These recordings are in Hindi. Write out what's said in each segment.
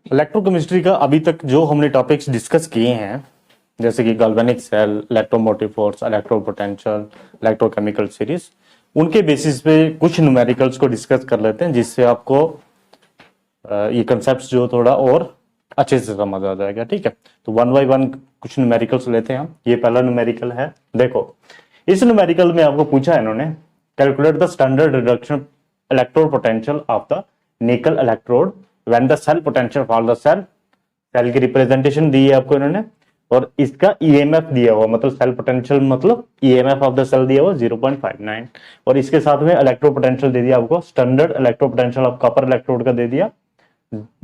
इलेक्ट्रोकेमिस्ट्री का अभी तक जो हमने टॉपिक्स डिस्कस किए हैं, जैसे कि galvanic cell, electromotive force, electropotential, electrochemical series, उनके बेसिस पे कुछ न्यूमेरिकल्स को डिस्कस कर लेते हैं, जिससे आपको ये कंसेप्ट्स जो थोड़ा और अच्छे से समझ आ जाएगा। ठीक है, तो वन बाय वन कुछ न्यूमेरिकल्स लेते हैं हम। ये पहला न्यूमेरिकल है। देखो, इस न्यूमेरिकल में आपको पूछा है इन्होंने, calculate the standard reduction electrode potential of the nickel electrode when the cell potential for the cell. Cell की रिप्रेजेंटेशन दी है आपको इन्होंने, और इसका ईएमएफ दिया हुआ, मतलब सेल पोटेंशियल मतलब ईएमएफ ऑफ द सेल दिया हुआ 0.59, और इसके साथ में इलेक्ट्रो पोटेंशियल दे दिया आपको, standard electro potential of copper electrode का दे दिया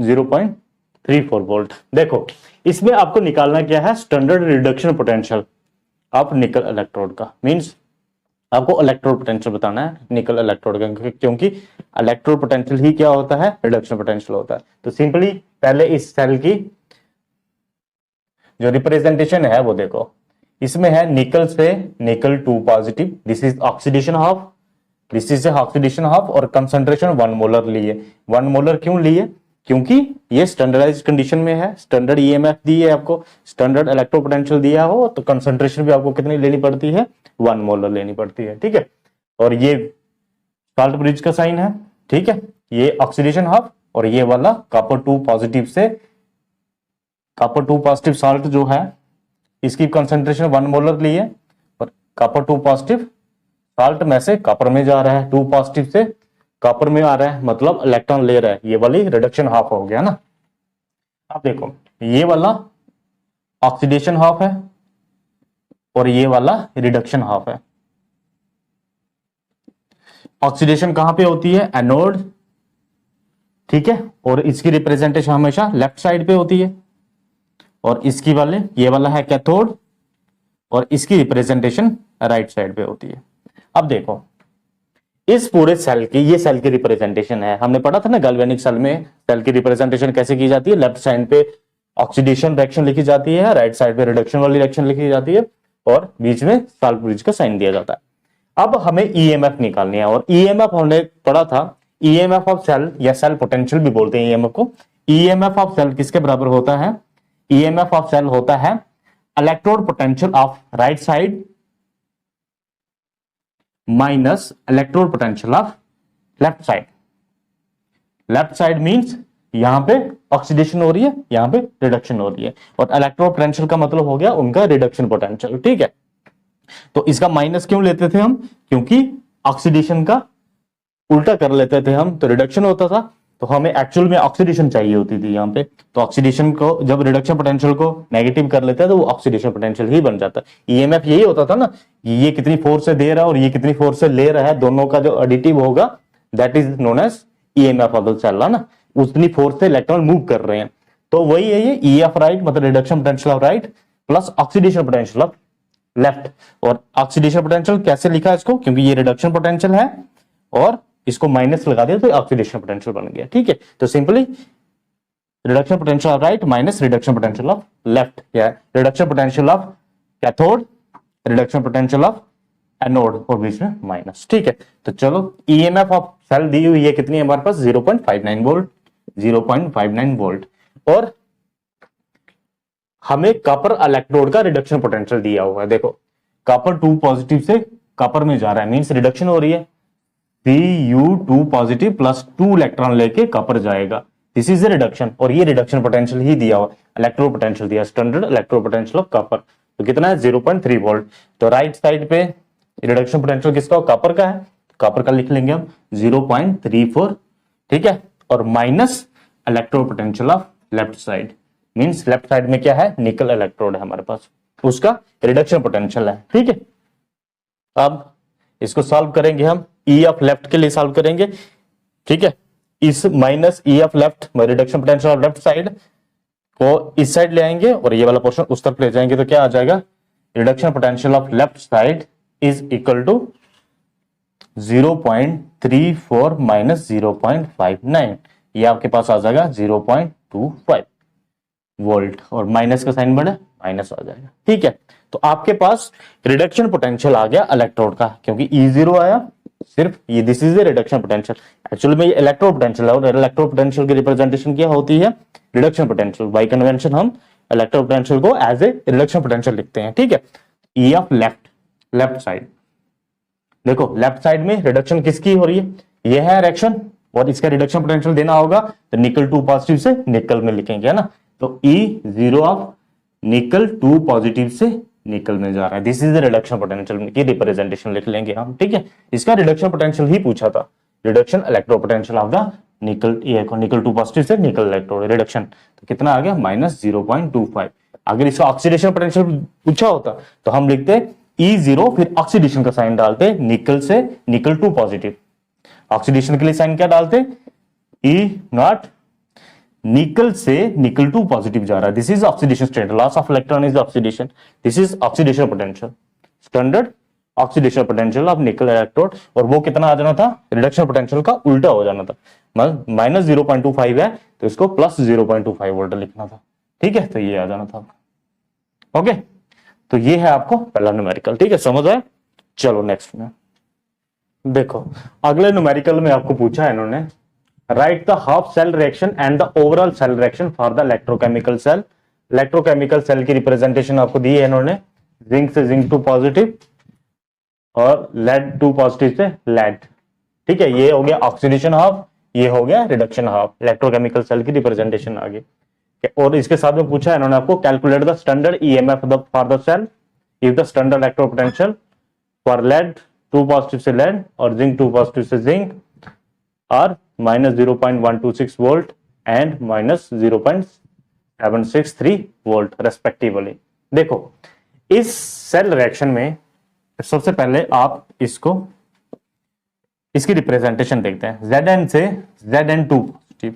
0.34 वोल्ट। देखो, इसमें आपको निकालना क्या है, स्टैंडर्ड रिडक्शन पोटेंशियल ऑफ निकल इलेक्ट्रोड का। मींस आपको इलेक्ट्रोड पोटेंशियल बताना है निकल इलेक्ट्रोड का, क्योंकि इलेक्ट्रोड पोटेंशियल ही क्या होता है, रिडक्शन पोटेंशियल होता है। तो सिंपली पहले इस सेल की जो रिप्रेजेंटेशन है वो देखो, इसमें है निकल से निकल 2 positive, this is oxidation half, this is oxidation half, और कंसंट्रेशन 1 मोलर लिए। 1 मोलर क्यों लिए, क्योंकि ये स्टैंडर्डाइज्ड कंडीशन में है, स्टैंडर्ड ईएमएफ दी है आपको, स्टैंडर्ड इलेक्ट्रो पोटेंशियल दिया हो, तो कंसंट्रेशन भी आपको कितनी लेनी पड़ती है, 1 मोलर लेनी पड़ती है। ठीक है, और ये साल्ट ब्रिज का साइन है। ठीक है, ये ऑक्सीडेशन हाफ, और ये वाला कॉपर 2 पॉजिटिव से, कॉपर 2 पॉजिटिव साल्ट जो है इसकी कंसंट्रेशन 1 मोलर ली है, और कॉपर 2 पॉजिटिव साल्ट में से कॉपर में जा रहा है, 2 पॉजिटिव से कॉपर में आ रहा है, मतलब इलेक्ट्रॉन ले रहा है। ये वाली रिडक्शन हाफ हो गया ना। अब देखो, ये वाला ऑक्सीडेशन हाफ है और ये वाला रिडक्शन हाफ है। ऑक्सीडेशन कहां पे होती है, एनोड। ठीक है, और इसकी रिप्रेजेंटेशन हमेशा लेफ्ट साइड पे होती है, और इसकी वाले ये वाला है कैथोड, और इसकी रिप्रेजेंटेशन राइट साइड पे होती है। अब देखो, इस पूरे सेल की, ये सेल की रिप्रेजेंटेशन है, हमने पढ़ा था ना गैल्वेनिक सेल में सेल की रिप्रेजेंटेशन कैसे की जाती है, लेफ्ट साइड पे ऑक्सीडेशन रिएक्शन लिखी जाती है, राइट साइड पे रिडक्शन वाली रिएक्शन लिखी जाती है, और बीच में साल्ट ब्रिज का साइन दिया जाता है। अब हमें ईएमएफ निकालनी है, और ईएमएफ हमने पढ़ा था, ईएमएफ ऑफ सेल या सेल पोटेंशियल भी बोलते हैं ईएमएफ को। ईएमएफ ऑफ सेल किसके बराबर होता है, ईएमएफ ऑफ सेल होता है electrode potential of right side minus electrode potential of left side. Left side means यहां पे ऑक्सीडेशन हो रही है, यहां पे रिडक्शन हो रही है, और इलेक्ट्रोड पोटेंशियल का मतलब हो गया उनका रिडक्शन पोटेंशियल। ठीक है, तो इसका माइनस क्यों लेते थे हम, क्योंकि ऑक्सीडेशन का उल्टा कर लेते थे हम तो रिडक्शन होता था, तो हमें एक्चुअल में ऑक्सीडेशन चाहिए होती थी यहाँ पे। तो ऑक्सीडेशन को जब रिडक्शन पोटेंशियल को नेगेटिव कर लेते हैं तो वो ऑक्सीडेशन पोटेंशियल ही बन जाता है। ईएमएफ यही होता था ना, ये कितनी फोर्स से दे रहा है और ये कितनी फोर्स से ले रहा है, दोनों का जो एडिटिव होगा that is known as EMF of the cell ना, उतनी फोर्स से इलेक्ट्रॉन मूव कर रहे हैं। तो वही है ये ई ऑफ राइट, मतलब reduction potential of right plus oxidation potential of left. और ऑक्सीडेशन पोटेंशियल कैसे लिखा है इसको, क्योंकि ये रिडक्शन पोटेंशियल है और इसको माइनस लगा दिया तो ऑक्सीडेशन पोटेंशियल बन गया। ठीक है, तो simply reduction potential of right minus reduction potential of left, या reduction potential of cathode, reduction potential of anode, और बीच में माइनस। ठीक है, तो चलो ईएमएफ ऑफ सेल दी हुई है कितनी है हमारे पास, 0.59 वोल्ट, 0.59 वोल्ट, और हमें कॉपर इलेक्ट्रोड का रिडक्शन पोटेंशियल दिया हुआ है। देखो, कॉपर 2 पॉजिटिव से कॉपर में जा रहा है, मींस रिडक्शन हो रही है, Cu2 पॉजिटिव प्लस 2 इलेक्ट्रॉन लेके कॉपर जाएगा, दिस इज रिडक्शन, और ये रिडक्शन पोटेंशियल ही दिया हुआ, इलेक्ट्रो पोटेंशियल दिया, standard electro potential of copper. तो कितना है, 0.3 वोल्ट। तो राइट साइड पे रिडक्शन पोटेंशियल किसका, कॉपर का है, कॉपर का लिख लेंगे हम 0.34। ठीक है, और minus electro potential of left side, means left side में क्या है, निकल इलेक्ट्रोड है हमारे पास, उसका रिडक्शन पोटेंशियल है। ठीक है, अब इसको सॉल्व करेंगे हम, ई ऑफ लेफ्ट के लिए सॉल्व करेंगे। ठीक है, इस minus E of left reduction potential of left side को इस साइड ले आएंगे और ये वाला पोर्शन उस तरफ ले जाएंगे, तो क्या आ जाएगा, reduction potential of left side is equal to 0.34 minus 0.59, ये आपके पास आ जाएगा 0.25 वोल्ट, और माइनस का साइन बढ़े माइनस आ जाएगा। ठीक है, तो आपके पास रिडक्शन पोटेंशियल आ गया इलेक्ट्रोड का, क्योंकि E0 आया सिर्फ ये this is the reduction potential. Actually में ये इलेक्ट्रो पोटेंशियल है, और इलेक्ट्रो पोटेंशियल की रिप्रेजेंटेशन क्या होती है, रिडक्शन पोटेंशियल। बाय कन्वेंशन हम इलेक्ट्रो पोटेंशियल को एज ए रिडक्शन पोटेंशियल लिखते हैं, ठीक है। ई ऑफ लेफ्ट, लेफ्ट साइड, देखो लेफ्ट साइड में रिडक्शन किसकी हो रही है, ये है रिएक्शन, और इसका रिडक्शन पोटेंशियल देना होगा तो निकल 2 पॉजिटिव से निकल में लिखेंगे, है ना। तो E0 ऑफ निकल 2 पॉजिटिव से निकल में जा रहा है, this is the reduction potential की रिप्रेजेंटेशन लिख लेंगे हम, ठीक है। इसका रिडक्शन पोटेंशियल ही पूछा था, reduction electro potential of the निकल, ये निकल 2 पॉजिटिव से निकल इलेक्ट्रो रिडक्शन, तो कितना आ गया -0.25। अगर इसका ऑक्सीडेशन पोटेंशियल पूछा होता तो हम लिखते E0 फिर ऑक्सीडेशन का साइन डालते, निकल से निकल 2 पॉजिटिव, ऑक्सीडेशन के लिए साइन क्या डालते, E0 निकल से निकल 2 पॉजिटिव जा रहा है, this is oxidation state, loss of electron is oxidation, this is oxidation potential, standard oxidation potential of निकल इलेक्ट्रोड, और वो कितना आ जाना था, रिडक्शन पोटेंशियल का उल्टा हो जाना था, -0.25 है तो इसको +0.25 वोल्ट लिखना था, ठीक है। तो ये आ जाना था, ओके। तो ये है आपको पहला न्यूमेरिकल, ठीक है, समझ आया। चलो नेक्स्ट में देखो, अगले न्यूमेरिकल में आपको पूछा है इन्होंने, write the half cell reaction and the overall cell reaction for the electrochemical cell. Electrochemical cell की रिप्रेजेंटेशन आपको दी है इन्होंने, जिंक से जिंक 2 पॉजिटिव और लेड 2 पॉजिटिव से लेड, ठीक है। ये हो गया ऑक्सीडेशन हाफ, ये हो गया रिडक्शन हाफ, इलेक्ट्रोकेमिकल सेल की रिप्रेजेंटेशन आ गई। और इसके साथ में पूछा है इन्होंने आपको, calculate the standard EMF for the cell if the standard electropotential for lead 2 positive से लेड और जिंक 2 पॉजिटिव से जिंक और -0.126 वोल्ट एंड -0.763 वोल्ट रेस्पेक्टिवली। देखो इस सेल रिएक्शन में सबसे पहले आप इसकी रिप्रेजेंटेशन देखते हैं, Zn से Zn2 पॉजिटिव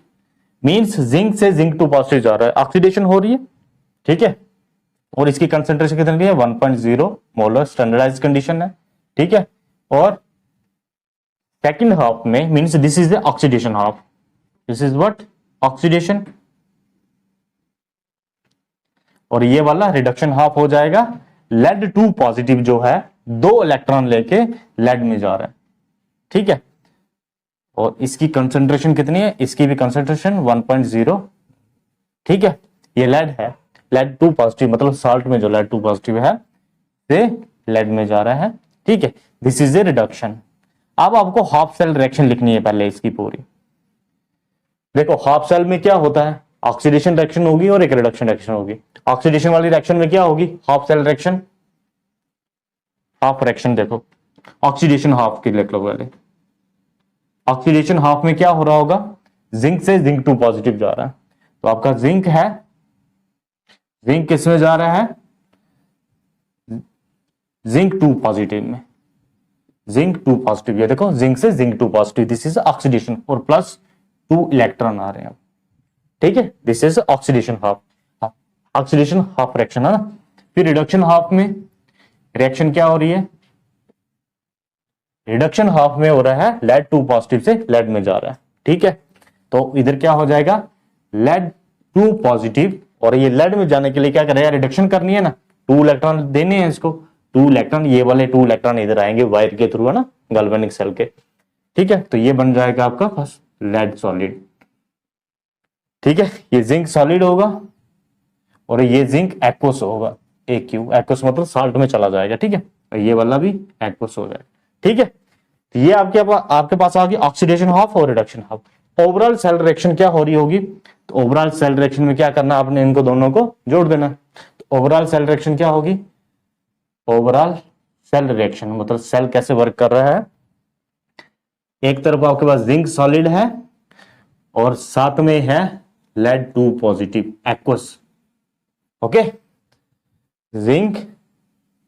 मींस जिंक से जिंक 2 पॉजिटिव जा रहा है, ऑक्सीडेशन हो रही है, ठीक है। और इसकी कंसेंट्रेशन कितनी है, 1.0 मोलर, स्टैंडर्डाइज्ड कंडीशन है, ठीक है। और सेकंड हाफ में means this is the oxidation half, this is what oxidation, और ये वाला रिडक्शन हाफ हो जाएगा। लेड 2 पॉजिटिव जो है 2 इलेक्ट्रॉन लेके लेड में जा रहा है, ठीक है। और इसकी कंसंट्रेशन कितनी है, इसकी भी कंसंट्रेशन 1.0, ठीक है। ये लेड है, लेड 2 पॉजिटिव मतलब साल्ट में जो लेड 2 पॉजिटिव है से लेड में जा रहा है, ठीक है। This is a reduction. अब आपको हाफ सेल रिएक्शन लिखनी है पहले इसकी पूरी। देखो हाफ सेल में क्या होता है, ऑक्सीडेशन रिएक्शन होगी और एक रिडक्शन रिएक्शन होगी। ऑक्सीडेशन वाली रिएक्शन में क्या होगी, half cell reaction, half reaction. देखो ऑक्सीडेशन हाफ की लिख लो पहले। ऑक्सीडेशन हाफ में क्या हो रहा होगा, जिंक से जिंक 2 पॉजिटिव जा रहा है, तो आपका जिंक है, जिंक किस में जा रहा है, जिंक 2 पॉजिटिव में, जिंक 2 पॉजिटिव, ये देखो जिंक से zinc 2 positive, this is oxidation, और +2 इलेक्ट्रॉन आ रहे हैं, ठीक है। This is oxidation half, oxidation half reaction है ना। फिर रिडक्शन हाफ में रिएक्शन क्या हो रही है, रिडक्शन हाफ में हो रहा है लेड 2 पॉजिटिव से लेड में जा रहा है, ठीक है। तो इधर क्या हो जाएगा, लेड 2 पॉजिटिव, और ये लेड में जाने के लिए क्या करेगा, रिडक्शन करनी है ना, 2 इलेक्ट्रॉन देने हैं इसको, 2 इलेक्ट्रॉन, ये वाले 2 इलेक्ट्रॉन इधर आएंगे वायर के थ्रू, है ना, गैल्वेनिक सेल के, ठीक है। तो ये बन जाएगा आपका फर्स्ट लेड सॉलिड, ठीक है। ये जिंक सॉलिड होगा और ये जिंक एक्वस होगा, AQ, एक्वस मतलब साल्ट में चला जाएगा, ठीक है। और ये वाला भी एक्वस हो जाएगा, ठीक है। तो ये आपके पास आ गई ऑक्सीडेशन हाफ और reduction half. Overall cell reaction क्या हो रही होगी, तो ओवरऑल सेल रिएक्शन में क्या करना, आपने इनको दोनों को जोड़ देना। तो ओवरऑल सेल रिएक्शन क्या होगी, ओवरऑल सेल रिएक्शन मतलब सेल कैसे वर्क कर रहा है, एक तरफ आपके पास जिंक सॉलिड है और साथ में है lead 2 positive aqueous, okay, zinc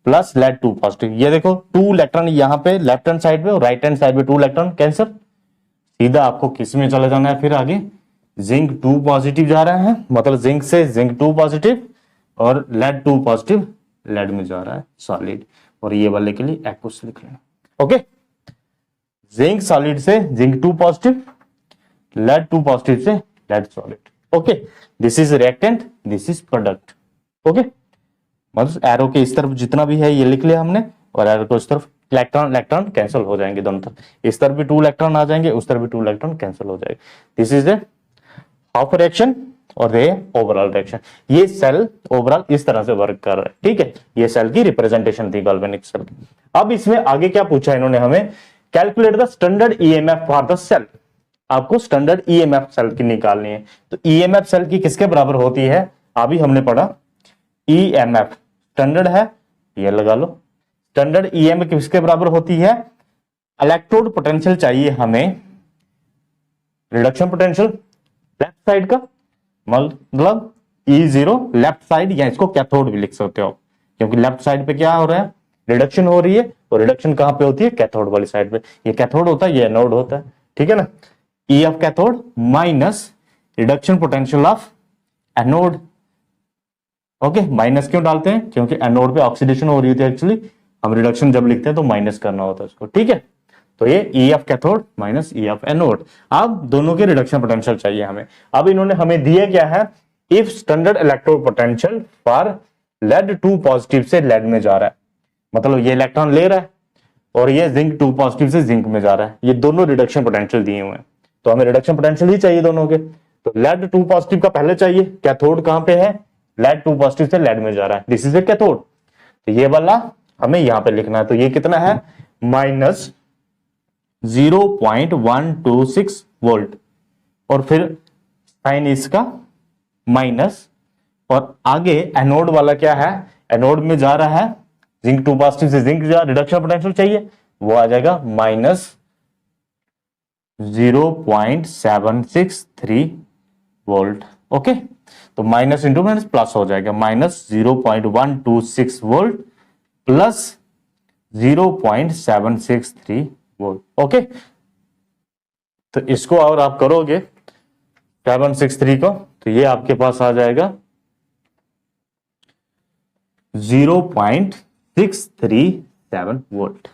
plus lead 2 positive. ये देखो 2 इलेक्ट्रॉन यहां पे लेफ्ट हैंड साइड पे और राइट हैंड साइड पे 2 इलेक्ट्रॉन कैंसर, सीधा आपको किस में चले जाना है, फिर आगे जिंक 2 पॉजिटिव जा रहा है, मतलब जिंक से जिंक 2 पॉजिटिव और लेड 2 पॉजिटिव लेड में जा रहा है सॉलिड, और ये वाले के लिए एक्वस लिख लेना, ओके। जिंक सॉलिड से जिंक 2 पॉजिटिव, लेड 2 पॉजिटिव से lead solid, okay. This is reactant, this is product, okay. मतलब एरो के इस तरफ जितना भी है ये लिख लिया हमने और एरो को इस तरफ इलेक्ट्रॉन इलेक्ट्रॉन कैंसिल हो जाएंगे दोनों तरफ, इस तरफ भी 2 इलेक्ट्रॉन आ जाएंगे, उस तरफ भी 2 इलेक्ट्रॉन कैंसिल हो जाएंगे। This is the half reaction और ये ओवरऑल रिएक्शन। ये सेल ओवरऑल इस तरह से वर्क कर रहा है, ठीक है। ये सेल की रिप्रेजेंटेशन थी गैल्वेनिक सेल की। अब इसमें आगे क्या पूछा है इन्होंने हमें, calculate the standard EMF for the cell. आपको स्टैंडर्ड ईएमएफ सेल की निकालनी है। तो ईएमएफ सेल की किसके बराबर होती है, अभी हमने पढ़ा ईएमएफ स्टैंडर्ड है, ये लगा लो। स्टैंडर्ड ईएमएफ किसके बराबर होती है, इलेक्ट्रोड पोटेंशियल चाहिए हमें, रिडक्शन पोटेंशियल लेफ्ट साइड का, मतलब E0 लेफ्ट साइड, या इसको कैथोड भी लिख सकते हो, क्योंकि लेफ्ट साइड पे क्या हो रहा है, रिडक्शन हो रही है, और रिडक्शन कहां पे होती है, कैथोड वाली साइड पे। ये कैथोड होता है, ये एनोड होता है, ठीक है ना। ई of cathode minus reduction potential of anode. Okay, minus क्यों डालते हैं, क्योंकि एनोड पे ऑक्सीडेशन हो रही थी एक्चुअली, हम रिडक्शन जब लिखते हैं तो माइनस करना होता है उसको, ठीक है। तो ये ई of cathode minus E of anode. अब दोनों के रिडक्शन पोटेंशियल चाहिए हमें। अब इन्होंने हमें दिया क्या है, if standard electrode potential for lead 2 positive से लेड में जा रहा है, मतलब ये इलेक्ट्रॉन ले रहा है और ये जिंक 2 पॉजिटिव से जिंक में जा रहा है, ये दोनों रिडक्शन पोटेंशियल दिए हुए हैं, तो हमें रिडक्शन पोटेंशियल ही चाहिए दोनों के। तो लेड 2 पॉजिटिव का पहले चाहिए, कैथोड कहां पे है, लेड 2 पॉजिटिव से लेड में जा रहा है, दिस इज ए कैथोड। तो ये वाला हमें यहां पे लिखना है, तो ये कितना है, माइनस 0.126 वोल्ट, और फिर साइन इसका माइनस, और आगे एनोड वाला क्या है, एनोड में जा रहा है जिंक 2 पॉजिटिव से जिंक, जा रिडक्शन पोटेंशियल चाहिए, वो आ जाएगा माइनस 0.763 वोल्ट। ओके, तो माइनस इंटू माइनस प्लस हो जाएगा, minus 0.126 volt plus 0.763 volt. Okay, तो इसको और आप करोगे 763 को, तो ये आपके पास आ जाएगा 0.637 वोल्ट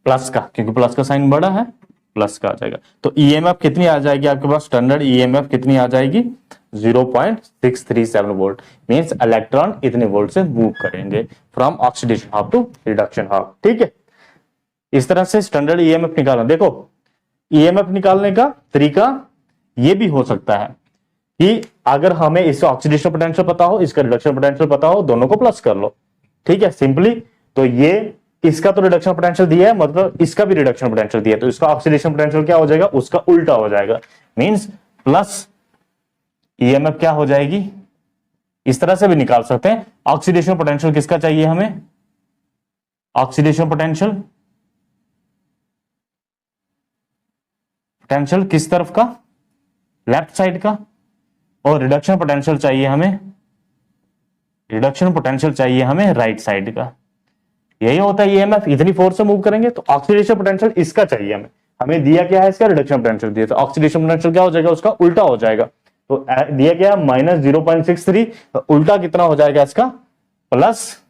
प्लस का, क्योंकि प्लस का साइन बड़ा है, प्लस का आ जाएगा। तो ईएमएफ कितनी आ जाएगी आपके पास, स्टैंडर्ड ईएमएफ कितनी आ जाएगी, 0.637 वोल्ट। मींस इलेक्ट्रॉन इतने वोल्ट से मूव करेंगे from oxidation half to reduction half, ठीक है। इस तरह से स्टैंडर्ड ईएमएफ निकालना। देखो, ईएमएफ निकालने का तरीका ये भी हो सकता है कि अगर हमें इसका ऑक्सीडेशन पोटेंशियल पता हो, इसका रिडक्शन पोटेंशियल पता हो, दोनों को प्लस कर लो, ठीक है, सिंपली। तो ये इसका तो रिडक्शन पोटेंशियल दिया है, मतलब इसका भी रिडक्शन पोटेंशियल दिया है, तो इसका ऑक्सीडेशन पोटेंशियल क्या हो जाएगा, उसका उल्टा हो जाएगा, मींस प्लस ईएमएफ क्या हो जाएगी, इस तरह से भी निकाल सकते हैं। ऑक्सीडेशन पोटेंशियल किसका चाहिए हमें, ऑक्सीडेशन पोटेंशियल, पोटेंशियल किस तरफ का, लेफ्ट साइड का, और रिडक्शन पोटेंशियल चाहिए हमें, रिडक्शन पोटेंशियल चाहिए हमें राइट साइड का। यही होता है ईएमएफ, इतनी फोर्स से मूव करेंगे। तो ऑक्सीडेशन पोटेंशियल इसका चाहिए हमें, हमें दिया क्या है, इसका रिडक्शन पोटेंशियल दिया, तो ऑक्सीडेशन पोटेंशियल क्या हो जाएगा, उसका उल्टा हो जाएगा। तो दिया गया माइनस 0.63, तो उल्टा कितना हो जाएगा इसका, प्लस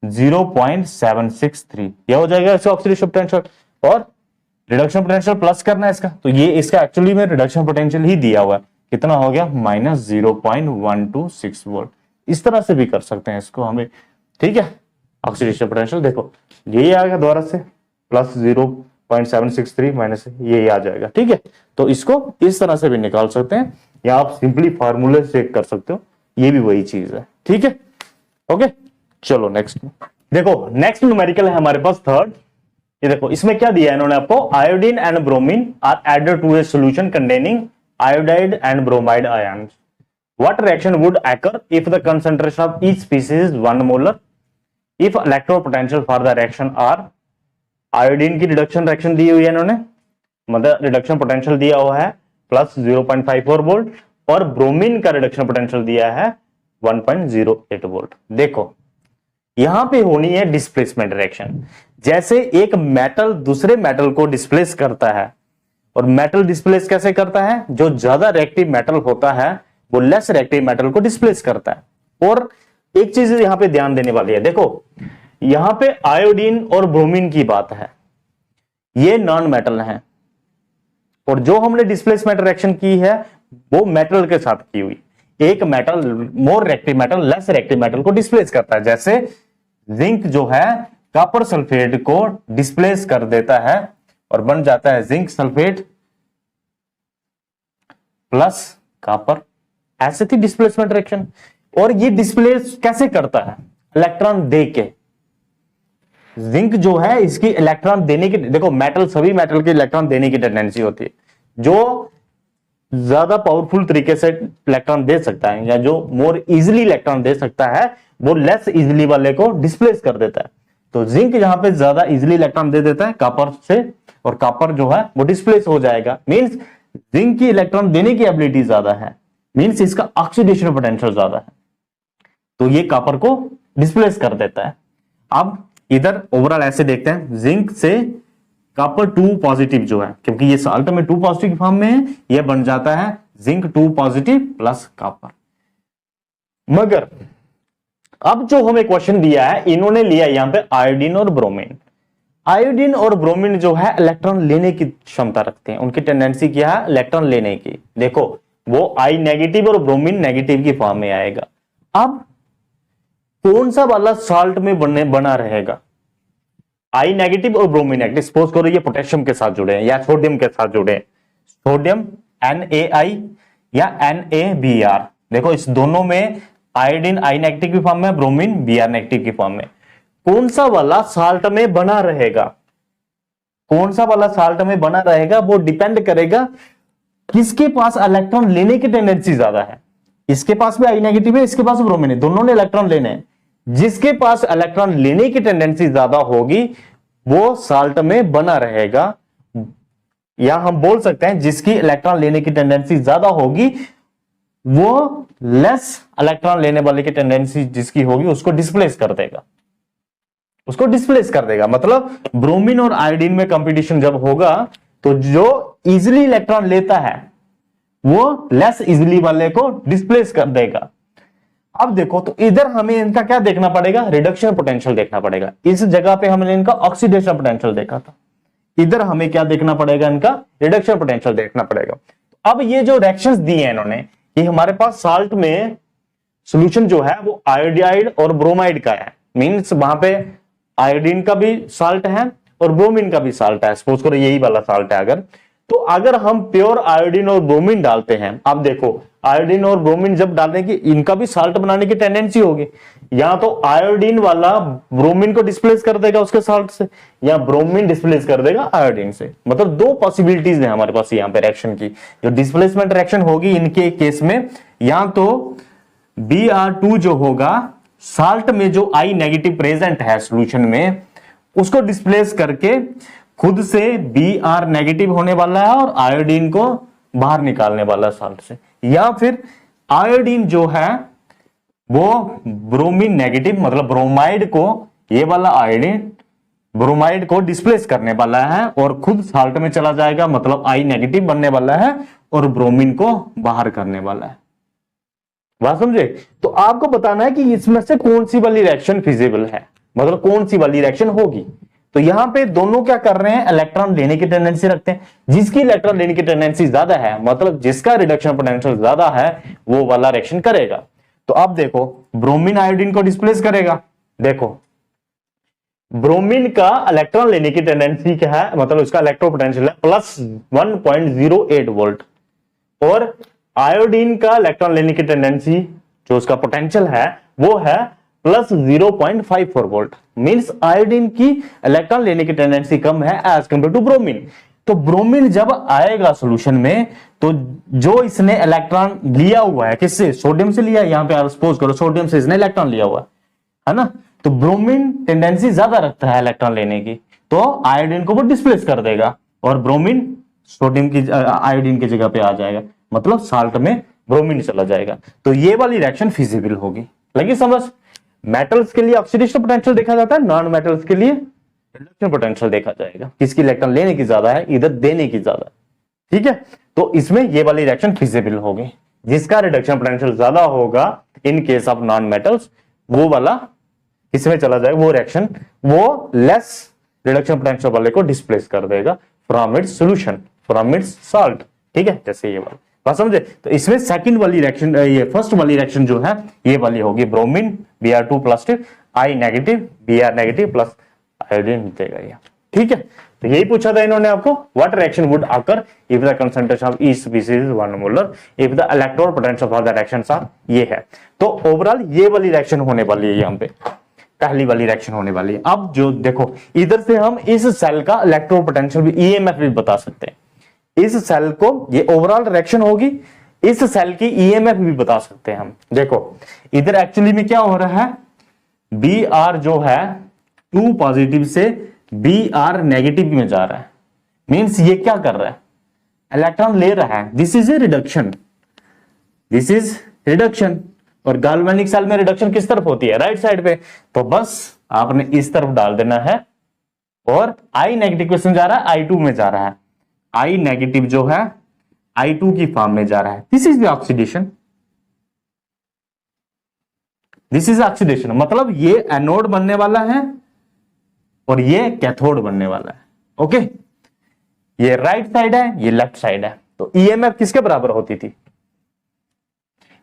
0.763, यह हो जाएगा इसका ऑक्सीडेशन पोटेंशियल। और रिडक्शन पोटेंशियल प्लस करना है इसका, तो ये इसका एक्चुअली में रिडक्शन पोटेंशियल ही दिया हुआ है, कितना हो गया, माइनस 0.126 वोल्ट। इस तरह से भी कर सकते हैं इसको हमें, ठीक है। ऑक्सीडेशन पोटेंशियल देखो यही आएगा दोबारा से, प्लस 0.763 माइनस यही आ जाएगा, ठीक है। तो इसको इस तरह से भी निकाल सकते हैं, या आप सिंपली फार्मूले से कर सकते हो, ये भी वही चीज है, ठीक है। ओके, चलो नेक्स्ट देखो, नेक्स्ट न्यूमेरिकल है हमारे पास थर्ड। ये देखो इसमें क्या दिया है इन्होंने आपको, iodine and bromine are added to a solution containing iodide and bromide ions. What reaction would occur if the concentration of each species is 1 molar? If electrode potential for the reaction are, iodine की रिडक्शन रिएक्शन दी हुई है इन्होंने, मतलब रिडक्शन पोटेंशियल दिया हुआ है प्लस 0.54 वोल्ट, और ब्रोमीन का रिडक्शन पोटेंशियल दिया है 1.08 वोल्ट। देखो यहां पे होनी है डिस्प्लेसमेंट रिएक्शन, जैसे एक मेटल दूसरे मेटल को डिस्प्लेस करता है, और मेटल डिस्प्लेस कैसे करता है, जो ज्यादा रिएक्टिव मेटल होता है वो लेस रिएक्टिव मेटल को डिस्प्लेस करता है। और एक चीज यहां पे ध्यान देने वाली है, देखो यहां पे आयोडीन और ब्रोमीन की बात है, ये नॉन मेटल है, और जो हमने डिस्प्लेसमेंट रिएक्शन की है वो मेटल के साथ की हुई। एक metal more reactive metal less reactive metal को डिस्प्लेस करता है, जैसे जिंक जो है कॉपर सल्फेट को डिस्प्लेस कर देता है और बन जाता है जिंक सल्फेट प्लस कॉपर। ऐसे थी डिस्प्लेसमेंट रिएक्शन। और ये डिस्प्लेस कैसे करता है? इलेक्ट्रॉन दे के। जिंक जो है इसकी इलेक्ट्रॉन देने की, देखो मेटल, सभी मेटल के इलेक्ट्रॉन देने की टेंडेंसी होती है। जो ज्यादा पावरफुल तरीके से इलेक्ट्रॉन दे सकता है या जो मोर इजिली इलेक्ट्रॉन दे सकता है वो लेस इजिली वाले को डिस्प्लेस कर देता है। तो जिंक यहां पे ज्यादा इजिली इलेक्ट्रॉन दे देता है कॉपर से, और कॉपर जो है वो डिस्प्लेस हो जाएगा। मींस जिंक की इलेक्ट्रॉन देने की एबिलिटी ज्यादा है, मींस इसका ऑक्सीडेशन पोटेंशियल ज्यादा है, तो ये कॉपर को डिस्प्लेस कर देता है। अब इधर ओवरऑल ऐसे देखते हैं, जिंक से कॉपर 2 पॉजिटिव जो है, क्योंकि ये साल्ट में 2 पॉजिटिव की फॉर्म में है, ये बन जाता है जिंक 2 पॉजिटिव प्लस कॉपर। मगर अब जो हमें क्वेश्चन दिया है, इन्होंने लिया यहां पे आयोडीन और ब्रोमीन। आयोडीन और ब्रोमीन जो है इलेक्ट्रॉन लेने की क्षमता रखते हैं, उनकी टेंडेंसी क्या है? इलेक्ट्रॉन लेने की। देखो वो आई नेगेटिव और ब्रोमीन नेगेटिव की फॉर्म में आएगा। अब कौन सा वाला साल्ट में बना रहेगा? आई नेगेटिव और ब्रोमीन नेगेटिव। सपोज करो ये पोटेशियम के साथ जुड़े हैं या सोडियम के साथ जुड़े हैं, सोडियम NaI या NaBr। देखो इस दोनों में आयोडीन आई नेगेटिव की फॉर्म में, ब्रोमीन Br नेगेटिव की फॉर्म में। कौन सा वाला साल्ट में बना रहेगा? कौन सा वाला साल्ट में बना रहेगा वो डिपेंड करेगा किसके पास इलेक्ट्रॉन लेने की टेंडेंसी ज्यादा है। इसके पास भी आई नेगेटिव है, इसके पास ब्रोमीन है, दोनों ने इलेक्ट्रॉन लेने हैं। जिसके पास इलेक्ट्रॉन लेने की टेंडेंसी ज्यादा होगी वो साल्ट में बना रहेगा, या हम बोल सकते हैं जिसकी इलेक्ट्रॉन लेने की टेंडेंसी ज्यादा होगी वो लेस इलेक्ट्रॉन लेने वाले की टेंडेंसी जिसकी होगी उसको डिस्प्लेस कर देगा, उसको डिस्प्लेस कर देगा। मतलब ब्रोमीन और आयोडीन में कंपटीशन जब होगा तो जो इजिली इलेक्ट्रॉन लेता है वो लेस इजिली वाले को डिस्प्लेस कर देगा। अब देखो तो इधर हमें इनका क्या देखना पड़ेगा? रिडक्शन पोटेंशियल देखना पड़ेगा। इस जगह पे हमने इनका ऑक्सीडेशन पोटेंशियल देखा था, इधर हमें क्या देखना पड़ेगा? इनका रिडक्शन पोटेंशियल देखना पड़ेगा। अब ये जो रिएक्शंस दिए हैं इन्होंने, ये हमारे पास साल्ट में सॉल्यूशन जो है वो आयोडाइड और ब्रोमाइड का है। मींस वहां पे आयोडीन का भी साल्ट है और ब्रोमीन का भी साल्ट है। सपोज करो यही वाला साल्ट है अगर, तो अगर हम प्योर आयोडीन और ब्रोमीन डालते हैं, अब देखो आयोडीन और ब्रोमीन जब डालने की इनका भी साल्ट बनाने की टेंडेंसी होगी। या तो आयोडीन वाला ब्रोमीन को डिस्प्लेस कर देगा उसके साल्ट से, या ब्रोमीन डिस्प्लेस कर देगा आयोडीन से। मतलब दो पॉसिबिलिटीज है हमारे पास यहाँ पे रिएक्शन की। जो डिस्प्लेसमेंट रिएक्शन होगी इनके केस में, या तो Br2 जो होगा साल्ट में जो आई नेगेटिव प्रेजेंट है सॉल्यूशन में उसको डिस्प्लेस करके खुद से Br नेगेटिव होने वाला है और आयोडीन को बाहर निकालने वाला साल्ट से, या फिर आयोडीन जो है वो ब्रोमीन नेगेटिव मतलब ब्रोमाइड को, ये वाला आयोडीन ब्रोमाइड को डिस्प्लेस करने वाला है और खुद साल्ट में चला जाएगा, मतलब आई नेगेटिव बनने वाला है और ब्रोमीन को बाहर करने वाला है। बात समझे? तो आपको बताना है कि इसमें से कौन सी वाली रिएक्शन फिजिबल है, मतलब कौन सी वाली रिएक्शन होगी। तो यहां पे दोनों क्या कर रहे हैं? इलेक्ट्रॉन लेने की टेंडेंसी रखते हैं। जिसकी इलेक्ट्रॉन लेने की टेंडेंसी ज्यादा है, मतलब जिसका रिडक्शन पोटेंशियल ज्यादा है, वो वाला रिएक्शन करेगा। तो अब देखो ब्रोमीन आयोडीन को डिस्प्लेस करेगा। देखो ब्रोमीन का इलेक्ट्रॉन लेने की टेंडेंसी क्या है, मतलब उसका इलेक्ट्रो पोटेंशियल है +1.08 वोल्ट, और आयोडीन का इलेक्ट्रॉन लेने की टेंडेंसी जो उसका पोटेंशियल है वो है +0.54 वोल्ट। मींस आयोडीन की इलेक्ट्रॉन लेने की टेंडेंसी कम है एज कंपेयर टू ब्रोमीन। तो ब्रोमीन जब आएगा सॉल्यूशन में तो जो इसने इलेक्ट्रॉन लिया हुआ है, किससे? सोडियम से लिया है। यहां पे सपोज करो सोडियम से इसने इलेक्ट्रॉन लिया हुआ है ना, तो ब्रोमीन टेंडेंसी ज्यादा रखता है इलेक्ट्रॉन लेने की, तो आयोडीन को वो डिस्प्लेस कर देगा और ब्रोमीन सोडियम की आयोडीन की जगह पे आ जाएगा, मतलब साल्ट में ब्रोमीन चला जाएगा। तो ये वाली रिएक्शन फिजिबल होगी। लगी समझ? मेटल्स के लिए ऑक्सीडेशन पोटेंशियल देखा जाता है, नॉन मेटल्स के लिए रिडक्शन पोटेंशियल देखा जाएगा। किसकी इलेक्ट्रॉन लेने की ज्यादा है, इधर देने की ज्यादा है। ठीक है, तो इसमें ये वाली रिएक्शन फिजिबल होगी। जिसका रिडक्शन पोटेंशियल ज्यादा होगा in case of non metals, वो वाला इसमें चला जाएगा, वो रिएक्शन वो लेस रिडक्शन पोटेंशियल वाले को डिस्प्लेस कर देगा from its solution, from its salt. ठीक है, जैसे ये वाला बात समझे? तो इसमें सेकंड वाली रिएक्शन, ये फर्स्ट वाली रिएक्शन जो है ये वाली होगी bromine Br2 positive, I negative Br negative plus iodine देगा ये। ठीक है, तो यही पूछा था इन्होंने आपको, what reaction would occur if the concentration of each species is 1 molar if the electron potential for the reactions are, ये है। तो ओवरऑल ये वाली रिएक्शन होने वाली है, यहाँ पे पहली वाली रिएक्शन होने वाली है। अब जो देखो इधर से हम इस सेल का इलेक्ट्रॉन पोटेंशियल भी, ईएमएफ भी बता सकते हैं। इस सेल को, ये ओवरऑल रिएक्शन होगी, इस सेल की ईएमएफ भी बता सकते हैं हम। देखो इधर एक्चुअली में क्या हो रहा है, बी आर जो है 2 पॉजिटिव से बी आर नेगेटिव में जा रहा है, मींस ये क्या कर रहा है, इलेक्ट्रॉन ले रहा है। This is a reduction, this is reduction. और गैल्वेनिक सेल में रिडक्शन किस तरफ होती है, राइट साइड पे। तो बस आपने इस तरफ डाल देना है, और आई नेगेटिव क्वेश्चन जा रहा है I2 में जा रहा है, आई नेगेटिव जो है I2 की फॉर्म में जा रहा है। This is the oxidation, this is oxidation, मतलब ये एनोड बनने वाला है और ये कैथोड बनने वाला है। ओके, ये राइट साइड है, ये लेफ्ट साइड है। तो ईएमएफ किसके बराबर होती थी,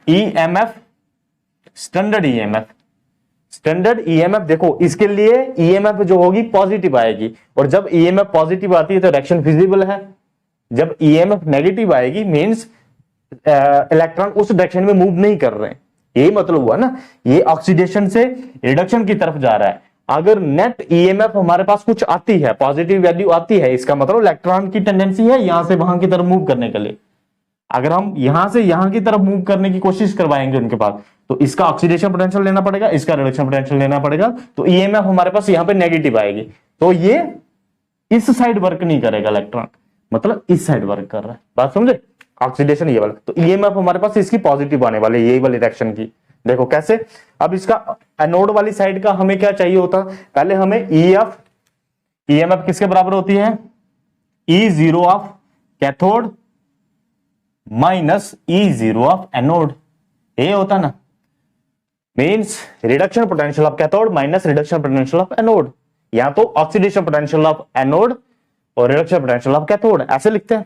EMF standard EMF, standard EMF. देखो इसके लिए ईएमएफ जो होगी पॉजिटिव आएगी, और जब ईएमएफ पॉजिटिव आती है तो रिएक्शन फिजिबल है। जब ईएमएफ नेगेटिव आएगी मींस इलेक्ट्रॉन उस डायरेक्शन में मूव नहीं कर रहे हैं, यही मतलब हुआ ना। ये ऑक्सीडेशन से रिडक्शन की तरफ जा रहा है। अगर नेट ईएमएफ हमारे पास कुछ आती है, पॉजिटिव वैल्यू आती है, इसका मतलब इलेक्ट्रॉन की टेंडेंसी है यहां से वहां की तरफ मूव करने के लिए। अगर हम यहां से यहां की तरफ मूव करने की कोशिश करवाएंगे उनके पास, तो इसका ऑक्सीडेशन पोटेंशियल लेना पड़ेगा, इसका रिडक्शन पोटेंशियल लेना पड़ेगा। तो ईएमएफ हमारे पास यहां पे नेगेटिव आएगी, तो ये इस साइड वर्क नहीं करेगा, इलेक्ट्रॉन मतलब इस साइड वर्क कर रहा है। बात समझे, ऑक्सीडेशन ये वाला। तो ईएमएफ हमारे पास इसकी पॉजिटिव आने वाले, यही वाली रिएक्शन की। देखो कैसे, अब इसका एनोड वाली साइड का हमें क्या चाहिए होता, पहले हमें ईएमएफ किसके बराबर होती है, E0 of cathode minus E0 of anode, ये होता ना, means reduction potential of cathode minus reduction potential of anode, या तो ऑक्सीडेशन पोटेंशियल ऑफ एनोड और रिडक्शन पोटेंशियल ऑफ कैथोड, ऐसे लिखते हैं।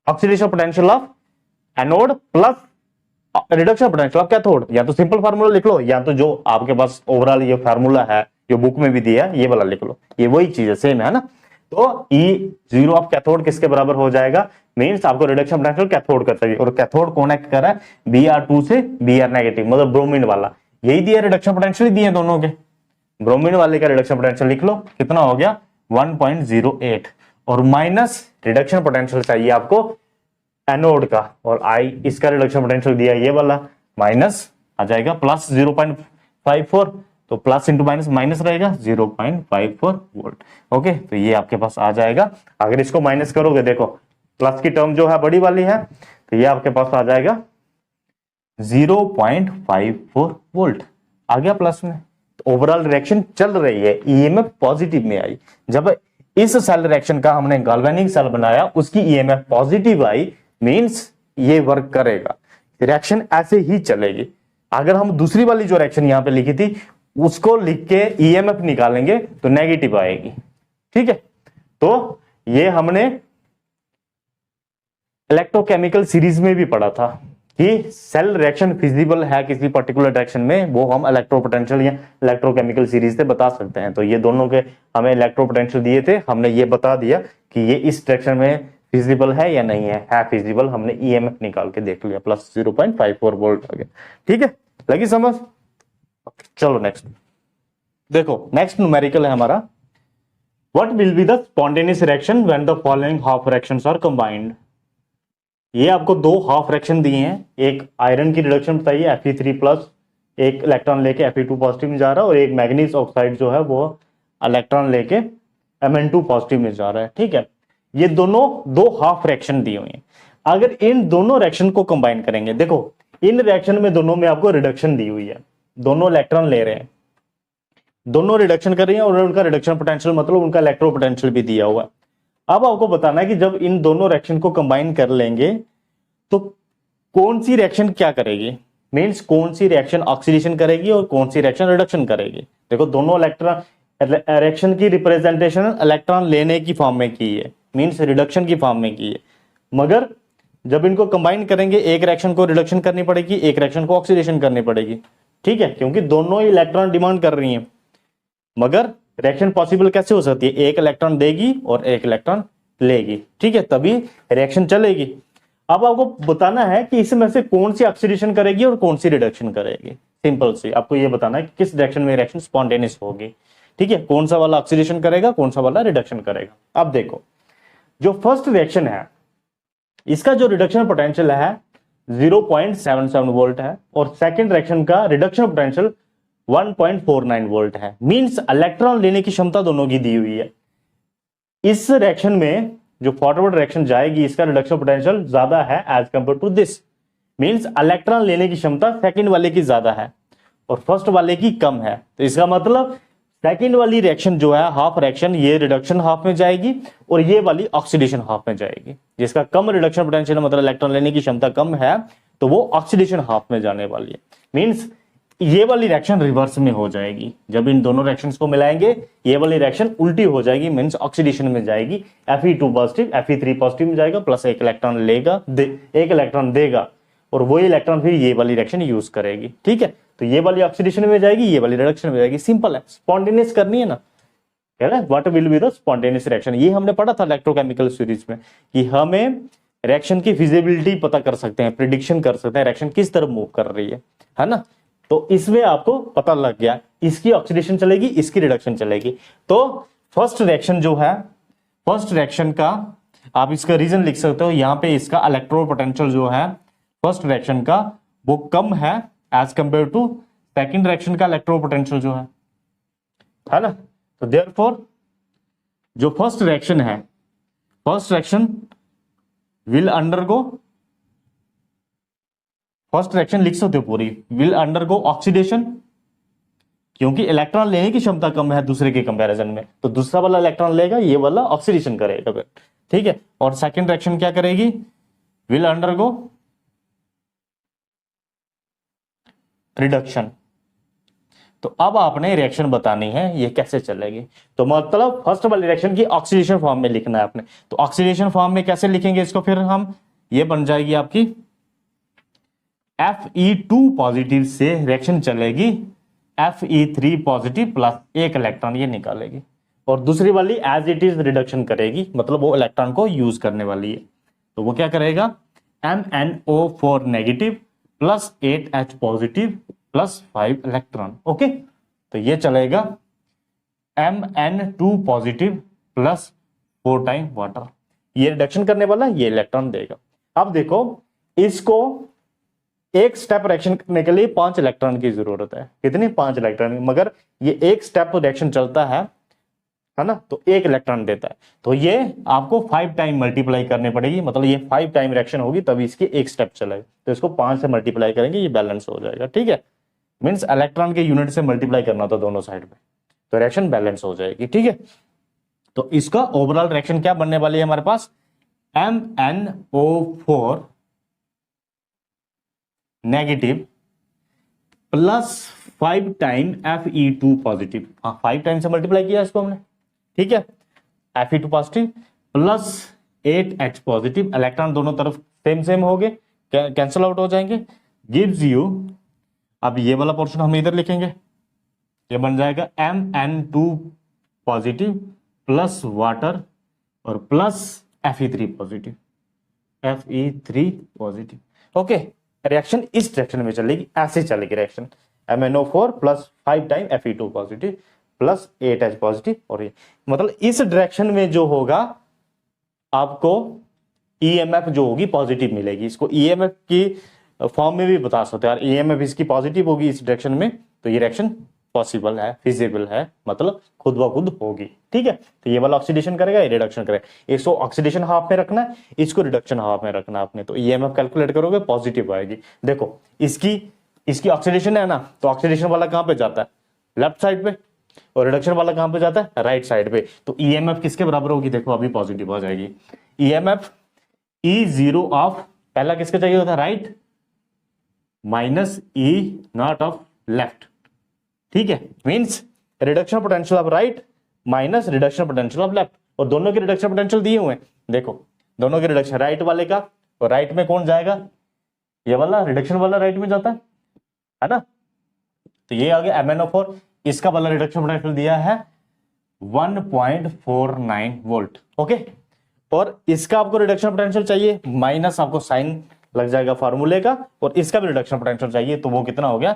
Oxidation potential of anode plus reduction potential of cathode, या तो सिंपल फार्मूला लिख लो, या तो जो आपके पास ओवरऑल ये फार्मूला है जो बुक में भी दिया है ये वाला लिख लो, ये वही चीज है, सेम है ना। तो E0 ऑफ कैथोड किसके बराबर हो जाएगा, मींस आपको रिडक्शन पोटेंशियल कैथोड का चाहिए, और कैथोड कनेक्ट कर रहा है Br2 से Br नेगेटिव, मतलब ब्रोमीन वाला, यही दिया रिडक्शन पोटेंशियल ही दिए दोनों के। ब्रोमीन वाले का रिडक्शन पोटेंशियल लिख लो, कितना हो गया 1.08, और माइनस रिडक्शन पोटेंशियल चाहिए आपको एनोड का, और I इसका रिडक्शन पोटेंशियल दिया ये वाला, माइनस आ जाएगा प्लस 0.54, तो प्लस इंटू माइनस माइनस रहेगा 0.54 वोल्ट। ओके, तो ये आपके पास आ जाएगा। अगर इसको माइनस करोगे, देखो प्लस की टर्म जो है बड़ी वाली है, तो ये आपके पास आ जाएगा 0.54 वोल्ट, आ गया प्लस में। तो ओवरऑल रिएक्शन चल रही है, ईएमएफ पॉजिटिव में आई। जब इस सेल रिएक्शन का हमने गैल्वेनिक सेल बनाया, उसकी ईएमएफ पॉजिटिव आई, मींस ये वर्क करेगा, रिएक्शन ऐसे ही चलेगी। अगर हम दूसरी वाली जो रिएक्शन यहां पे लिखी थी उसको लिख के ईएमएफ निकालेंगे तो नेगेटिव आएगी। ठीक है, तो ये हमने इलेक्ट्रोकेमिकल सीरीज में भी पढ़ा था कि सेल रिएक्शन फिजिबल है किसी पर्टिकुलर डायरेक्शन में, वो हम इलेक्ट्रोपोटेंशियल या इलेक्ट्रोकेमिकल सीरीज से बता सकते हैं। तो ये दोनों के हमें इलेक्ट्रोपोटेंशियल दिए थे, हमने ये बता दिया कि ये इस डायरेक्शन में फिजिबल है या नहीं है फिजिबल, हमने ईएमएफ निकाल के देख लिया, प्लस 0.54 वोल्ट आ गया। ठीक है, लगी समझ। चलो नेक्स्ट देखो, नेक्स्ट न्यूमेरिकल है हमारा, what will be the spontaneous reaction when the following half reactions are combined. ये आपको दो हाफ रिएक्शन दिए हैं, एक आयरन की रिडक्शन बताइए Fe3 प्लस, एक इलेक्ट्रॉन लेके Fe2 पॉजिटिव में जा रहा है, और एक मैग्नीज ऑक्साइड जो है वो इलेक्ट्रॉन लेके Mn2 पॉजिटिव में जा रहा है। ठीक है, ये दोनों दो हाफ रिएक्शन दिए हुए हैं। अगर इन दोनों रिएक्शन को कंबाइन करेंगे, देखो इन रिएक्शन में दोनों में आपको रिडक्शन दी हुई है, दोनों इलेक्ट्रॉन ले रहे हैं, दोनों रिडक्शन कर रही हैं, और उनका रिडक्शन पोटेंशियल मतलब उनका इलेक्ट्रो पोटेंशियल भी दिया हुआ है। अब आपको बताना है कि जब इन दोनों रिएक्शन को कंबाइन कर लेंगे तो कौन सी रिएक्शन क्या करेगी, मींस कौन सी रिएक्शन ऑक्सीडेशन करेगी और कौन सी रिएक्शन रिडक्शन करेगी। देखो दोनों इलेक्ट्रॉन रिएक्शन की रिप्रेजेंटेशन इलेक्ट्रॉन लेने की फॉर्म में की है, मींस रिडक्शन की फॉर्म में की है, मगर जब इनको कंबाइन करेंगे एक रिएक्शन को रिडक्शन करनी पड़ेगी, एक रिएक्शन को ऑक्सीडेशन करनी पड़ेगी। ठीक है, क्योंकि दोनों ही इलेक्ट्रॉन डिमांड कर रही हैं, मगर रिएक्शन पॉसिबल कैसे हो सकती है, एक इलेक्ट्रॉन देगी और एक इलेक्ट्रॉन लेगी, ठीक है, तभी रिएक्शन चलेगी। अब आपको बताना है कि इसमें से कौन सी ऑक्सीडेशन करेगी और कौन सी रिडक्शन करेगी। सिंपल सी आपको ये बताना है कि किस डायरेक्शन में रिएक्शन स्पॉन्टेनियस होगी, ठीक है, कौन सा वाला ऑक्सीडेशन करेगा, कौन सा वाला रिडक्शन करेगा। अब देखो, जो फर्स्ट रिएक्शन है इसका जो रिडक्शन पोटेंशियल है 0.77 वोल्ट है और सेकंड रिएक्शन का रिडक्शन पोटेंशियल 1.49 वोल्ट है। मींस इलेक्ट्रॉन लेने की क्षमता दोनों की दी हुई है। इस रिएक्शन में जो फॉरवर्ड रिएक्शन जाएगी इसका रिडक्शन पोटेंशियल ज्यादा है as compare to this. Means electron लेने की क्षमता सेकंड वाले की ज्यादा है और फर्स्ट वाले की कम है। तो इसका मतलब सेकंड वाली रिएक्शन जो है हाफ रिएक्शन, ये रिडक्शन हाफ में जाएगी और ये वाली ऑक्सीडेशन हाफ में जाएगी। जिसका कम रिडक्शन पोटेंशियल मतलब इलेक्ट्रॉन लेने की क्षमता कम है तो वो ऑक्सीडेशन हाफ में जाने वाली है। मींस ये वाली रिएक्शन रिवर्स में हो जाएगी। जब इन दोनों रिएक्शंस को मिलाएंगे ये वाली रिएक्शन उल्टी हो जाएगी, मींस ऑक्सीडेशन में जाएगी। Fe2 पॉजिटिव Fe3 पॉजिटिव में जाएगा, प्लस एक इलेक्ट्रॉन लेगा, एक इलेक्ट्रॉन देगा और वही इलेक्ट्रॉन फिर ये वाली रिएक्शन यूज करेगी, ठीक है। तो ये वाली ऑक्सीडेशन में जाएगी, ये वाली रिडक्शन में जाएगी। सिंपल है, स्पॉन्टेनियस करनी है ना, कह रहा है what will be the spontaneous reaction. ये हमने पढ़ा था इलेक्ट्रोकेमिकल सीरीज में कि हमें रिएक्शन की फिजिबिलिटी पता कर सकते हैं, प्रिडिक्शन कर सकते हैं रिएक्शन किस तरफ मूव कर रही है ना। तो इसमें आपको पता लग गया इसकी ऑक्सीडेशन चलेगी, इसकी रिडक्शन चलेगी। तो फर्स्ट रिएक्शन जो है, फर्स्ट रिएक्शन का आप इसका रीजन लिख सकते हो, यहां पे इसका इलेक्ट्रोड पोटेंशियल जो है फर्स्ट रिएक्शन का वो कम है as compare to second reaction का इलेक्ट्रोड पोटेंशियल जो है ना। तो देयरफॉर जो फर्स्ट रिएक्शन है, first reaction will undergo, first reaction लिख सकते हो पूरी, विल अंडरगो ऑक्सीडेशन, क्योंकि इलेक्ट्रॉन लेने की क्षमता कम है दूसरे के कंपैरिजन में, तो दूसरा वाला इलेक्ट्रॉन लेगा, ये वाला ऑक्सीडेशन करेगा फिर, ठीक है। और सेकंड रिएक्शन क्या करेगी, विल अंडरगो रिडक्शन। तो अब आपने रिएक्शन बतानी है ये कैसे चलेगी। तो मतलब फर्स्ट वाली रिएक्शन की ऑक्सीडेशन फॉर्म में लिखना है आपने। तो ऑक्सीडेशन फॉर्म में कैसे लिखेंगे इसको फिर हम, ये बन जाएगी आपकी Fe2 पॉजिटिव से रिएक्शन चलेगी Fe3 पॉजिटिव प्लस एक इलेक्ट्रॉन ये निकालेगी और दूसरी वाली एज इट इज रिडक्शन करेगी, मतलब वो इलेक्ट्रॉन को यूज करने वाली है। तो वो क्या करेगा, MnO4 negative plus 8H positive plus 5 electron, okay. तो ये चलेगा Mn2 positive plus 4 time water, ये रिडक्शन करने वाला ये इलेक्ट्रॉन देगा। अब देखो इसको एक स्टेप रिएक्शन करने के लिए 5 इलेक्ट्रॉन की जरूरत है, कितने, 5 इलेक्ट्रॉन, मगर ये एक स्टेप रिएक्शन चलता है ना, तो एक इलेक्ट्रॉन देता है। तो ये आपको 5 टाइम मल्टीप्लाई करनी पड़ेगी, मतलब ये 5 टाइम रिएक्शन होगी तभी इसकी एक स्टेप चलेगा। तो इसको 5 से मल्टीप्लाई करेंगे, ये बैलेंस हो जाएगा, ठीक है। मींस इलेक्ट्रॉन के यूनिट से मल्टीप्लाई करना था दोनों साइड में, तो रिएक्शन बैलेंस हो जाएगी, ठीक है। तो इसका ओवरऑल रिएक्शन क्या बनने वाली है हमारे पास, MnO4 negative plus 5 time Fe2 positive, हाँ 5 टाइम से मल्टीप्लाई किया इसको हमने, ठीक है। Fe2 positive plus 8H positive, electron दोनों तरफ सेम सेम हो गए, कैंसिल आउट हो जाएंगे, गिव्स यू, अब ये वाला पोर्शन हम इधर लिखेंगे, ये बन जाएगा Mn2 पॉजिटिव प्लस वाटर और plus Fe3 positive, Fe3 positive, okay. Reaction इस डायरेक्शन में चलेगी, ऐसे चलेगी reaction, MnO4 plus 5 time Fe2 positive plus 8H positive, और ये मतलब इस डायरेक्शन में जो होगा आपको EMF जो होगी पॉजिटिव मिलेगी। इसको EMF की फॉर्म में भी बता सकते हैं यार, EMF इसकी पॉजिटिव होगी इस डायरेक्शन में, तो ये रिएक्शन पॉसिबल है, फिजिबल है, मतलब खुद ब खुद होगी, ठीक है। तो ये वाला ऑक्सीडेशन करेगा, ये रिडक्शन करेगा। इसको ऑक्सीडेशन हाफ में रखना है, इसको रिडक्शन हाफ में रखना है आपने। तो EMF कैलकुलेट करोगे पॉजिटिव आएगी। देखो इसकी ऑक्सीडेशन है ना, तो ऑक्सीडेशन वाला कहां पे जाता है, लेफ्ट साइड पे, और रिडक्शन वाला कहां पे जाता है, राइट साइड पे। तो EMF किसके बराबर होगी, देखो अभी पॉजिटिव आ जाएगी। EMF E0 ऑफ, पहला किसका चाहिए होता है, right, minus E0 of left, ठीक है। Means reduction potential of right minus reduction potential of left, और दोनों के रिडक्शन पोटेंशियल दिए हुए हैं। देखो दोनों के रिडक्शन, राइट वाले का, और राइट में कौन जाएगा, ये वाला रिडक्शन वाला राइट में जाता है ना। तो ये आ गया MnO4, इसका वाला रिडक्शन पोटेंशियल दिया है 1.49 वोल्ट। ओके, और इसका आपको रिडक्शन पोटेंशियल चाहिए, माइनस आपको साइन लग जाएगा फार्मूले का, और इसका भी रिडक्शन पोटेंशियल चाहिए, तो वो कितना हो गया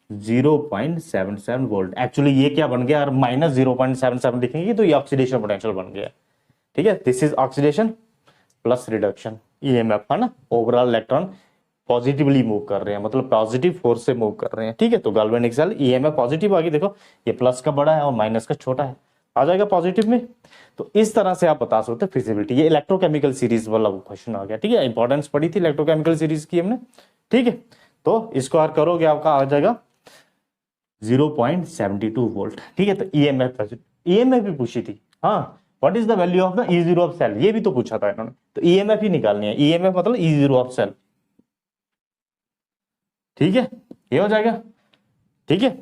0.77 वोल्ट। एक्चुअली ये क्या बन गया, माइनस 0.77 लिखेंगे तो ये ऑक्सीडेशन पोटेंशियल बन गया। ठीक है, this is oxidation plus reduction EMF, है ना। ओवरऑल इलेक्ट्रॉन पॉजिटिवली मूव कर रहे हैं, मतलब पॉजिटिव फोर्स से मूव कर रहे हैं। ठीक है, तो गैल्वेनिक सेल ईएमएफ पॉजिटिव आ गई, देखो ये प्लस का बड़ा है और माइनस का छोटा है, आ जाएगा पॉजिटिव में। तो इस तरह से आप बता सकते हो फिजिबिलिटी। ये इलेक्ट्रोकेमिकल सीरीज वाला क्वेश्चन आ गया। ठीक है, इंपॉर्टेंस पड़ी थी इलेक्ट्रोकेमिकल सीरीज की हमने। ठीक है, तो इसको और करोगे आपका आ जाएगा 0.72 वोल्ट। ठीक है, तो ईएमएफ भी पूछी थी। हाँ, what is the value of the E zero of cell, ये भी तो पूछा था इन्होंने, तो ईएमएफ ही निकालनी है। ईएमएफ मतलब ई जीरो ऑफ सेल। ठीक है, ये हो जाएगा। ठीक है,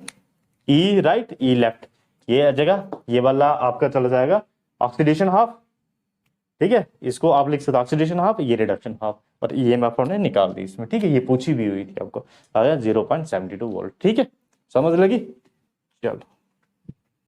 ई राइट ई लेफ्ट, ये आ जाएगा, ये वाला आपका चला जाएगा ऑक्सीडेशन हाफ। ठीक है, इसको आप लिख सकते हो ऑक्सीडेशन हाफ, ये रिडक्शन हाफ, और ईएमएफ हमने निकाल दी इसमें। ठीक है, ये पूछी भी हुई थी आपको, आ गया 0.72 वोल्ट। ठीक है, समझ लगी, चलो।